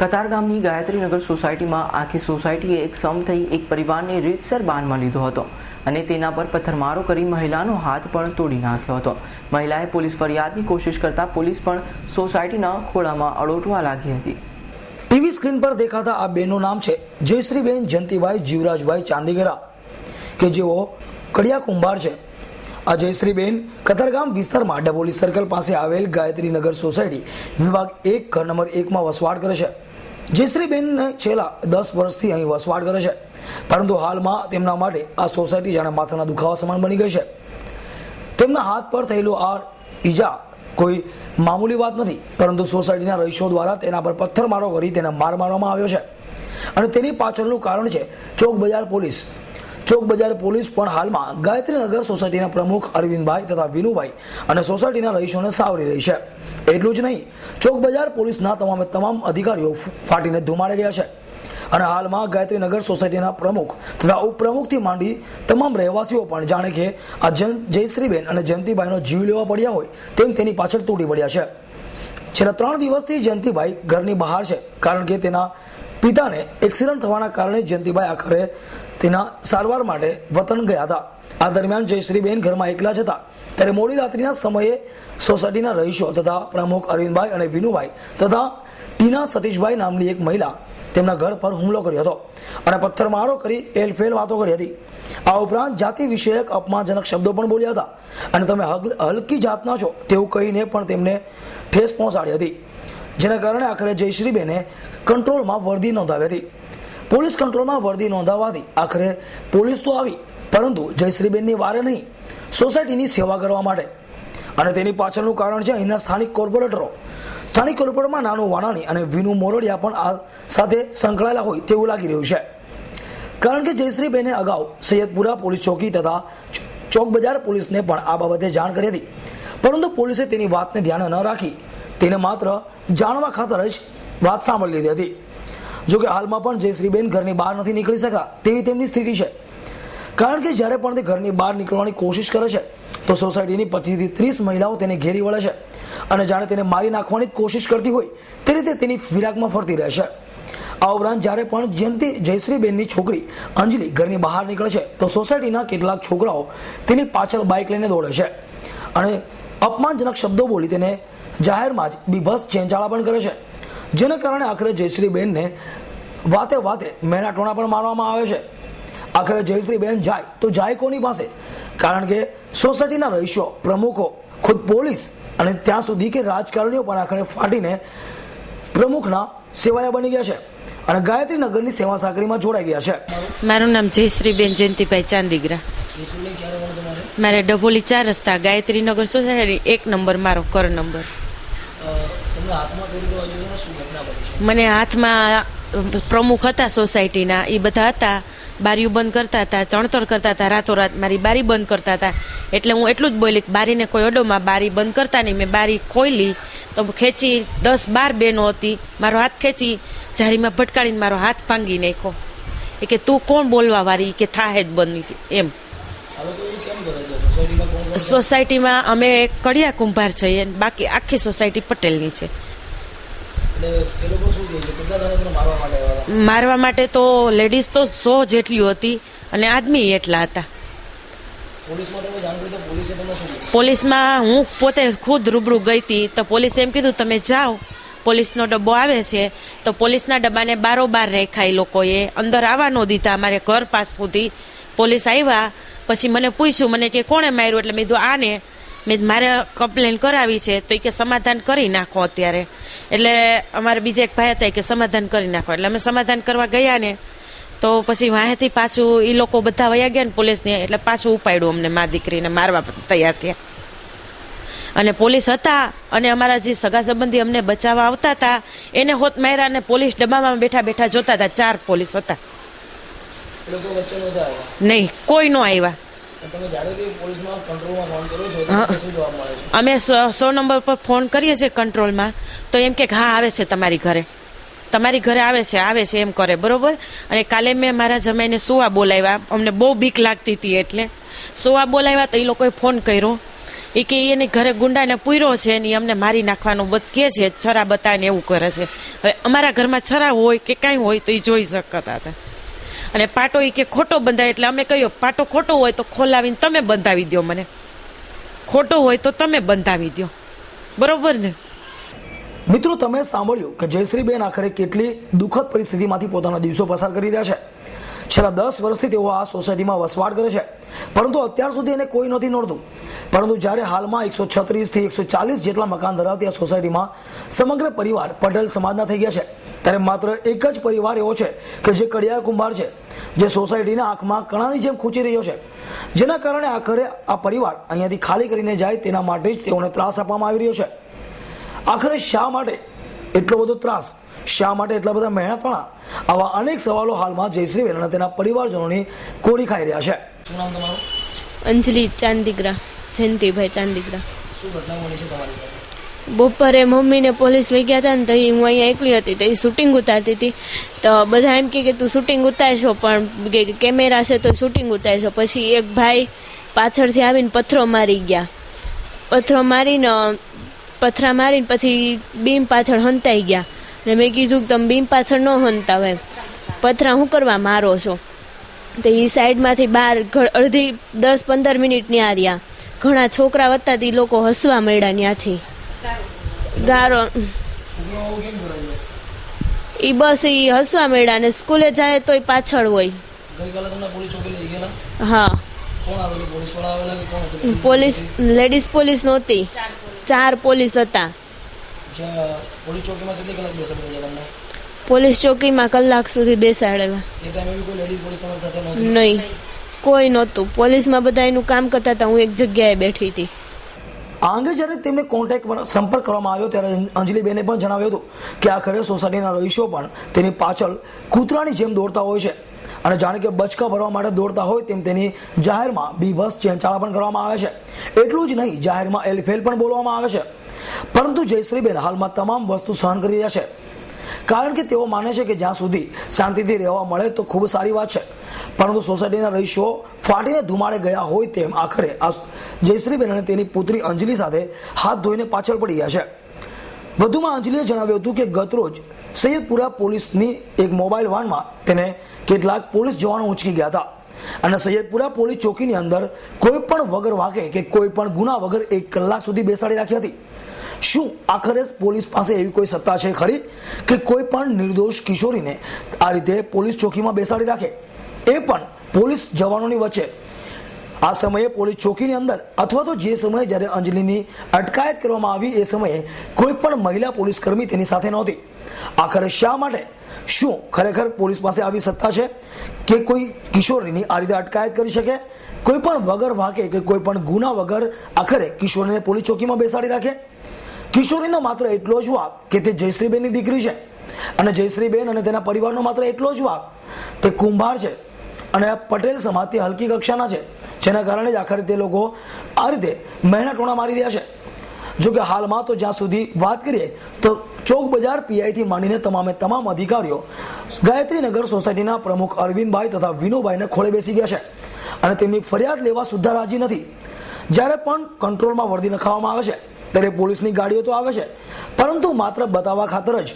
કતારગામની ગાયત્રીનગર સોસાયટીમાં આખી સોસાયટીએ એક સમ થઈ એક પરિવારને રીતસર બાનમાં લીધો હતો અને તેના પર પથ્થરમારો કરી મહિલાનો હાથ પણ તોડી નાખ્યો હતો. મહિલાએ પોલીસ ફરિયાદની કોશિશ કરતા પોલીસ પણ સોસાયટીના ખોળામાં અડોટવા લાગી હતી. ટીવી સ્ક્રીન પર દેખાતા આ બેનનું નામ છે જયશ્રીબેન જયંતિભાઈ જીવરાજભાઈ ચાંદીગરા, કે જેઓ કડિયા કુંભાર છે. આ જયશ્રીબેન કતારગામ વિસ્તારમાં ડબોલી સર્કલ પાસે આવેલ ગાયત્રીનગર સોસાયટી વિભાગ 1 ઘર નંબર 1 માં વસવાટ કરે છે. જયશ્રીબેન છેલ્લા 10 વર્ષથી અહીં વસવાટ કરે છે, પરંતુ હાલમાં તેમના માટે આ સોસાયટી જાણે માથાના દુખાવા સમાન બની ગઈ છે. તેમના હાથ પર થયેલો આ ઈજા કોઈ મામૂલી વાત નથી, પરંતુ સોસાયટીના રહીશો દ્વારા તેના પર પથ્થરમારો કરી તેને માર મારવામાં આવ્યો છે અને તેની પાછળનું કારણ છે ચોક બજાર પોલીસ. ચોક બજાર પોલીસ પણ હાલમાં ગાયત્રીનગર સોસાયટીના પ્રમુખ અરવિંદભાઈ તથા વિનુભાઈ અને સોસાયટીના રહીશોને સાવરી રહી છે. એટલું જ નહીં, ચોક બજાર પોલીસના તમામ અધિકારીઓ ફાટીને ધુમાડે ગયા છે અને હાલમાં ગાયત્રીનગર સોસાયટીના પ્રમુખ તથા ઉપપ્રમુખથી માંડી તમામ રહેવાસીઓ પણ જાણે કે આ જયશ્રીબેન અને જયંતિભાઈનો જીવ લેવા પડ્યા હોય તેમ તેની પાછળ તૂટી પડ્યા છે. છેલ્લા 3 દિવસથી જયંતિભાઈ ઘરની બહાર છે, કારણ કે તેના પિતાને એક્સિડન્ટ થવાના કારણે જયંતિભાઈ આખરે તેના સારવાર માટે વતન ગયા હતા. આ દરમિયાન જયશ્રીબેન ઘરમાં એકલા જ હતા, ત્યારે મોડી રાત્રિના સમયે સોસાયટીના રહીશો તથા પ્રમુખ અરવિંદભાઈ અને વિનુભાઈ તથા ટીના સતીશભાઈ નામની એક મહિલા તેમના ઘર પર હુમલો કર્યો હતો અને પથ્થરમારો કરી એલફેલ વાતો કરી હતી. આ ઉપરાંત જાતિ વિષયક અપમાનજનક શબ્દો પણ બોલ્યા હતા અને તમે હલકી જાતના છો તેવું કહીને પણ તેમને ઠેસ પહોંચાડી હતી, જેના કારણે આખરે જયશ્રીબેને કંટ્રોલમાં વર્દી નોંધાવી હતી. પોલીસ કંટ્રોલમાં વર્દી નોંધાવવાથી આખરે પોલીસ તો આવી, પરંતુ જયશ્રીબેનની વારે નહીં, સોસાયટીની સેવા કરવા માટે. અને તેની પાછળનું કારણ છે અહીંના સ્થાનિક કોર્પોરેટરો. સ્થાનિક કોર્પોરેટરમાં નાનું વાનાણી અને વિનુ મોરડિયા પણ આ સાથે સંકળાયેલા હોય તેવું લાગી રહ્યું છે, કારણ કે જયશ્રીબેને અગાઉ સૈયદપુરા પોલીસ ચોકી તથા ચોક બજાર પોલીસને પણ આ બાબતે જાણ કરી હતી, પરંતુ પોલીસે તેની વાતને ધ્યાને ન રાખી તેને માત્ર જાણવા ખાતર જ વાત સાંભળી લીધી હતી. જોકે હાલમાં પણ જયશ્રીબેન ઘરની બહાર નથી નીકળી શકતા તેવી તેમની સ્થિતિ છે, કારણ કે જ્યારે પણ તે ઘરની બહાર નીકળવાની કોશિશ કરે છે તો સોસાયટીની 25 થી 30 મહિલાઓ તેને ઘેરી વળે છે અને જાણે તેને મારી નાખવાની કોશિશ કરતી હોય તે રીતે તેની ફિરાકમાં ફરતી રહે છે. આ ઉપરાંત જ્યારે પણ જયશ્રીબેનની છોકરી અંજલિ ઘરની બહાર નીકળે છે તો સોસાયટીના કેટલાક છોકરાઓ તેની પાછળ બાઇક લઈને દોડે છે અને અપમાનજનક શબ્દો બોલી તેને જાહેરમાં જ બીભત્સ ચેંચાળા પણ કરે છે, જેના કારણે આખરે જયશ્રીબેનને વાતે મેણા ટોણા પણ મારવામાં આવે છે. આખરે જયશ્રીબેન જાય તો જાય કોની પાસે? કારણ કે સોસાયટીના રહીશો, પ્રમુખો, ખુદ પોલીસ અને ત્યાં સુધી કે રાજકારણીઓ પણ આખરે ફાટીને પ્રમુખના સેવાયા બની ગયા છે અને ગાયત્રીનગરની સેવા સાકરીમાં જોડાઈ ગયા છે. મારું નામ જયશ્રીબેન જયંતિભાઈ ચાંદીગરા. મારે ડભોલી 4 રસ્તા ગાયત્રીનગર સોસાયટી 1 નંબર મારો ઘર નંબર. મને હાથમાં પ્રમુખ હતા સોસાયટીના, એ બધા હતા, બારીઓ બંધ કરતા હતા, ચણતર કરતા હતા, રાતોરાત મારી બારી બંધ કરતા હતા. એટલે હું એટલું જ બોલી કે બારીને કોઈ અડોમાં બારી બંધ કરતા નહીં. મેં બારી ખોલી તો ખેંચી 10-12 બહેનો હતી, મારો હાથ ખેંચી જારીમાં ભટકાડીને મારો હાથ ભાંગી નાખ્યો. એ કે તું કોણ બોલવા વાળી, કે થાહે જ બની એમ. સોસાયટીમાં અમે કડિયા કુંભાર છીએ, બાકી આખી સોસાયટી પટેલની છે. મારવા માટે તો લેડીઝ તો 100 જેટલી હતી અને આદમી એટલા હતા. પોલીસમાં હું પોતે ખુદ રૂબરૂ ગઈ હતી તો પોલીસે એમ કીધું તમે જાઓ, પોલીસનો ડબ્બો આવે છે. તો પોલીસના ડબ્બાને બારોબાર રાખ્યા, એ લોકોએ અંદર આવવા ન દીધા. અમારે ઘર પાસ સુધી પોલીસ આવ્યા, પછી મને પૂછ્યું, મને કે કોણે માર્યું? એટલે મેં કીધું આને, મેં મારે કમ્પ્લેન કરાવી છે. તો એ કે સમાધાન કરી નાખો અત્યારે. એટલે અમારે બીજા એક ભાઈ હતા કે સમાધાન કરી નાખો. એટલે અમે સમાધાન કરવા ગયા ને તો પછી વાંહેથી પાછું એ લોકો બધા વયા ગયા ને પોલીસને, એટલે પાછું ઉપાડ્યું અમને, મા દીકરીને મારવા તૈયાર થયા. અને પોલીસ હતા અને અમારા જે સગા સંબંધી અમને બચાવવા આવતા હતા એને હોત માર્યા અને પોલીસ ડબ્બામાં બેઠા જોતા હતા. 4 પોલીસ હતા, નહીં કોઈ નો આવ્યા. અમે 100 નંબર પર ફોન કરીએ છીએ કંટ્રોલમાં, તો એમ કે હા આવે છે તમારી ઘરે આવે છે એમ કરે, બરોબર. અને કાલે મેં મારા જમાઈને સુવા બોલાવ્યા, અમને બહુ બીક લાગતી હતી એટલે સુવા બોલાવ્યા તો એ લોકોએ ફોન કર્યો એ કે એને ઘરે ગુંડાને પૂર્યો છે ને અમને મારી નાખવાનું કહે છે, છરા બતાવીને એવું કરે છે. હવે અમારા ઘરમાં છરા હોય કે કાંઈ હોય તો એ જોઈ શકતા હતા. અને પાટો એ કે ખોટો બંધાય એટલે અમે કહ્યું પાટો ખોટો હોય તો ખોલાવીને તમે બંધાવી દો, મને ખોટો હોય તો તમે બંધાવી દો, બરોબર ને. મિત્રો, તમે સાંભળ્યું કે જયશ્રીબેન આખરે કેટલી દુઃખદ પરિસ્થિતિમાંથી પોતાના દિવસો પસાર કરી રહ્યા છે. છેલ્લા 10 વર્ષથી તેઓ આ સોસાયટીમાં વસવાટ કરે છે, પરંતુ અત્યાર સુધી એને કોઈ નથી નડતું. પરંતુ જ્યારે હાલમાં 136 થી 140 જેટલા મકાન ધરાવતી આ સોસાયટીમાં સમગ્ર પરિવાર પટેલ સમાજના થઈ ગયા છે, ત્યારે માત્ર એક જ પરિવાર એવો છે કે જે કડિયા કુંભાર છે, જે સોસાયટીના આંખમાં કણાની જેમ ખૂંચી રહ્યો છે, જેના કારણે આખરે આ પરિવાર અહીંયાથી ખાલી કરીને જાય તેના માટે જ તેઓને ત્રાસ આપવામાં આવી રહ્યો છે. આખરે શા માટે એટલો બધો ત્રાસ, શા માટે એટલા બધા મહેનતવાળા, આવા અનેક સવાલો હાલમાં જયશ્રીબેન અને તેના પરિવારજનોની કોરી ખાઈ રહ્યા છે. શું નામ તમારું? અંજલિ ચાંદીગ્રા, જયંતિભાઈ ચાંદીગ્રા. શું ઘટના બની છે તમારી સાથે? બપોરે મમ્મીને પોલીસ લઈ ગયા હતા ને તો હું અહીંયા એકલી હતી, તો એ શૂટિંગ ઉતારતી હતી. તો બધા એમ કે તું શૂટિંગ ઉતારશો, પણ કેમેરા છે તો શૂટિંગ ઉતારશો. પછી એક ભાઈ પાછળથી આવીને પથ્થરો મારી ગયા. પથ્થરા મારીને પછી બીમ પાછળ હંતાઈ ગયા. ને મેં કીધું કે તમે બીમ પાછળ ન હંતાવ, એમ પથ્થરા શું કરવા મારો છો? તો એ સાઈડમાંથી બહાર અડધી 10-15 મિનિટ ન્યા રહ્યા. ઘણા છોકરા વત્તાથી લોકો હસવા મળ્યા ત્યાંથી. ગારો એ બસ એ હસવા મળ્યા ને સ્કૂલે જાય તોય પાછળ હોય. હા, પોલીસ લેડીઝ પોલીસ નહોતી, 4 પોલીસ હતા. પોલીસ ચોકીમાં કલાક સુધી બેસાડેલા. નહીં, કોઈ નહોતું. પોલીસમાં બધા એનું કામ કરતા હતા, હું એક જગ્યાએ બેઠી હતી. આ અંગે જ્યારે તેમને સંપર્ક કરવામાં આવ્યો ત્યારે અંજલિબેને પણ જણાવ્યું હતું કે આખરે સોસાયટીના રહીશો પણ તેની પાછળ કૂતરાની જેમ દોડતા હોય છે, અને જાણે કે બચકા ભરવા માટે દોડતા હોય તેમ તેની જાહેરમાં બીભત્સ ચેંચાળા પણ કરવામાં આવે છે. એટલું જ નહીં, જાહેરમાં એલફેલ પણ બોલવામાં આવે છે. પરંતુ જયશ્રીબેન હાલમાં તમામ વસ્તુ સહન કરી રહ્યા છે, કારણ કે તેઓ માને છે કે જ્યાં સુધી શાંતિથી રહેવા મળે તો ખૂબ સારી વાત છે. પરંતુ સોસાયટીના રહીશો ફાટીને ધુમાડે ગયા હોય તેમ આખરે આ જયશ્રીબેન અને તેની પુત્રી અંજલિ સાથે હાથ ધોઈને પાછળ પડી ગયા છે. વધુમાં અંજલિએ જણાવ્યું હતું કે ગતરોજ સૈયદપુરા પોલીસની એક મોબાઈલ વાનમાં તેને કેટલાક પોલીસ જવાનો ઉંચકી ગયા હતા, અને સૈયદપુરા પોલીસ ચોકીની અંદર કોઈ પણ વગર વાંકે કે કોઈ પણ ગુના વગર 1 કલાક સુધી બેસાડી રાખી હતી. શું આખરે પોલીસ પાસે એવી કોઈ સત્તા છે ખરી કે કોઈ પણ નિર્દોષ કિશોરીને આ રીતે પોલીસ ચોકીમાં બેસાડી રાખે, એ પણ પોલીસ જવાનોની વચ્ચે? આ સમયે પોલીસ ચોકીની અંદર અથવા તો જે સમયે જ્યારે અંજલિની અટકાયત કરવામાં આવી એ સમયે કોઈ પણ મહિલા પોલીસ કર્મી તેની સાથે નહોતી. આખરે શા માટે? શું ખરેખર પોલીસ પાસે આવી સત્તા છે કે કોઈ કિશોરીની આ રીતે અટકાયત કરી શકે? કોઈ પણ વગર વાંકે કે કોઈ પણ ગુના વગર આખરે કિશોરીને પોલીસ ચોકીમાં બેસાડી રાખે? કિશોરીનો માત્ર એટલો જ વાંક કે તે જયશ્રીબેનની દીકરી છે, અને જયશ્રીબેન અને તેના પરિવારનો માત્ર એટલો જ વાંક તે કુંભાર છે અને પટેલ સમાજથી હલકી કક્ષાના છે, જેના કારણે જ આખરે તે લોકો આ રીતે મહેનતોણા મારી રહ્યા છે. જો કે હાલમાં તો જ્યાં સુધી વાત કરીએ તો ચોક બજાર પીઆઈથી માંડીને તમામ અધિકારીઓ ગાયત્રીનગર સોસાયટીના પ્રમુખ અરવિંદભાઈ તથા વિનુભાઈને ખોળે બેસી ગયા છે, અને તેમની ફરિયાદ લેવા સુદ્ધા રાજી નથી. જ્યારે પણ કંટ્રોલમાં વર્દી નખાવવામાં આવે છે ત્યારે પોલીસની ગાડીઓ તો આવે છે, પરંતુ માત્ર બતાવવા ખાતર જ,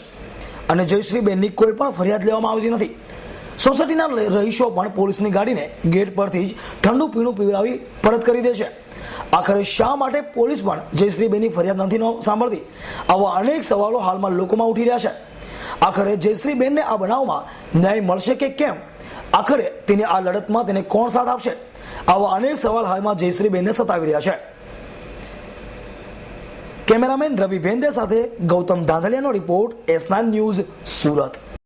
અને જયશ્રીબેનની કોઈ પણ ફરિયાદ લેવામાં આવતી નથી. સોસાયટીના રહીશો પણ પોલીસની ગાડીને ગેટ પરથી જ ઠંડુ પીણું પીવડાવી પરત કરી દે છે. આખરે શા માટે પોલીસ પણ જયશ્રીબેનની ફરિયાદ નથી સાંભળતી? આવા અનેક સવાલો હાલમાં લોકોમાં ઉઠી રહ્યા છે. આખરે જયશ્રીબેનને આ બનાવમાં ન્યાય મળશે કે કેમ? આખરે તેની આ લડતમાં તેને કોણ સાથ આપશે? આવા અનેક સવાલ હાલમાં જયશ્રીબેનને સતાવી રહ્યા છે. કેમેરામેન રવિ વેંદે સાથે ગૌતમ ધાંધલિયાનો રિપોર્ટ S9 ન્યૂઝ, સુરત.